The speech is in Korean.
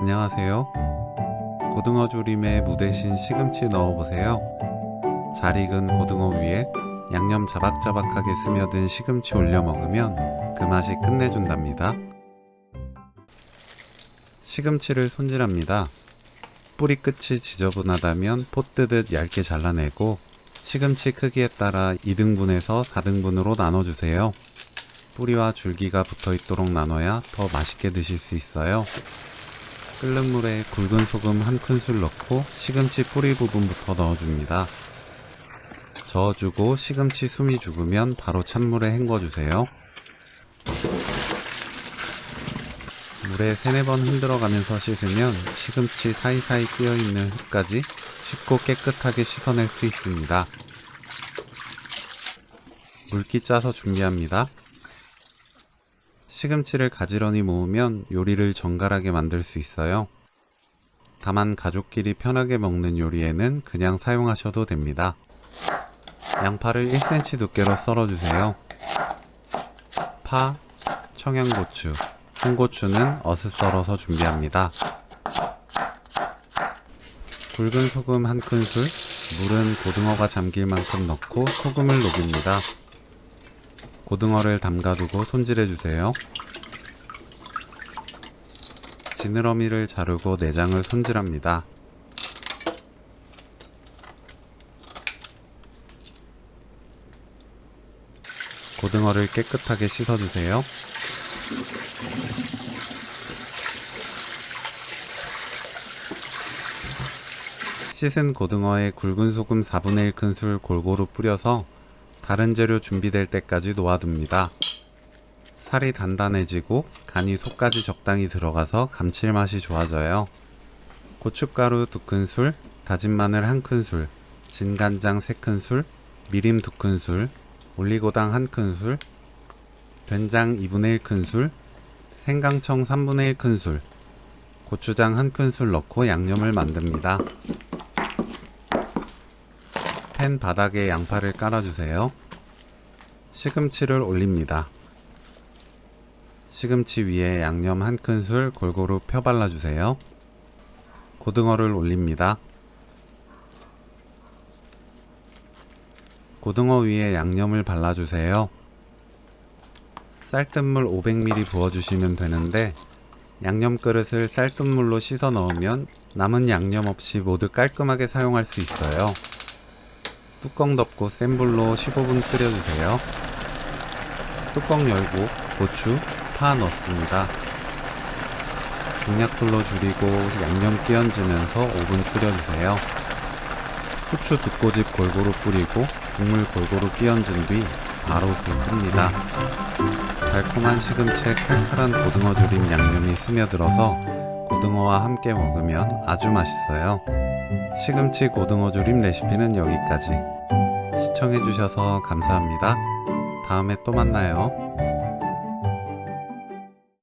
안녕하세요. 고등어 조림에 무 대신 시금치 넣어보세요. 잘 익은 고등어 위에 양념 자박자박하게 스며든 시금치 올려 먹으면 그 맛이 끝내준답니다. 시금치를 손질합니다. 뿌리 끝이 지저분하다면 포 뜨듯 얇게 잘라내고 시금치 크기에 따라 2등분에서 4등분으로 나눠주세요. 뿌리와 줄기가 붙어있도록 나눠야 더 맛있게 드실 수 있어요. 끓는 물에 굵은 소금 1큰술 넣고 시금치 뿌리 부분부터 넣어줍니다. 저어주고 시금치 숨이 죽으면 바로 찬물에 헹궈주세요. 물에 3-4번 흔들어가면서 씻으면 시금치 사이사이 끼어있는 흙까지 쉽고 깨끗하게 씻어낼 수 있습니다. 물기 짜서 준비합니다. 시금치를 가지런히 모으면 요리를 정갈하게 만들 수 있어요. 다만 가족끼리 편하게 먹는 요리에는 그냥 사용하셔도 됩니다. 양파를 1cm 두께로 썰어주세요. 파, 청양고추, 홍고추는 어슷 썰어서 준비합니다. 굵은 소금 1큰술, 물은 고등어가 잠길 만큼 넣고 소금을 녹입니다. 고등어를 담가두고 손질해주세요. 지느러미를 자르고 내장을 손질합니다. 고등어를 깨끗하게 씻어주세요. 씻은 고등어에 굵은 소금 4분의 1큰술 골고루 뿌려서 다른 재료 준비될 때까지 놓아둡니다. 살이 단단해지고 간이 속까지 적당히 들어가서 감칠맛이 좋아져요. 고춧가루 2큰술, 다진 마늘 1큰술, 진간장 3큰술, 미림 2큰술, 올리고당 1큰술, 된장 2분의 1큰술, 생강청 3분의 1큰술, 고추장 1큰술 넣고 양념을 만듭니다. 팬 바닥에 양파를 깔아주세요. 시금치를 올립니다. 시금치 위에 양념 1큰술 골고루 펴 발라주세요. 고등어를 올립니다. 고등어 위에 양념을 발라주세요. 쌀뜨물 500ml 부어주시면 되는데 양념 그릇을 쌀뜨물로 씻어 넣으면 남은 양념 없이 모두 깔끔하게 사용할 수 있어요. 뚜껑 덮고 센 불로 15분 끓여주세요. 뚜껑 열고 고추, 파 넣습니다. 중약불로 줄이고 양념 끼얹으면서 5분 끓여주세요. 후추 2꼬집 골고루 뿌리고 국물 골고루 끼얹은 뒤 바로 불 끕니다. 달콤한 시금치에 칼칼한 고등어 조림 양념이 스며들어서 고등어와 함께 먹으면 아주 맛있어요. 시금치 고등어 조림 레시피는 여기까지. 시청해주셔서 감사합니다. 다음에 또 만나요.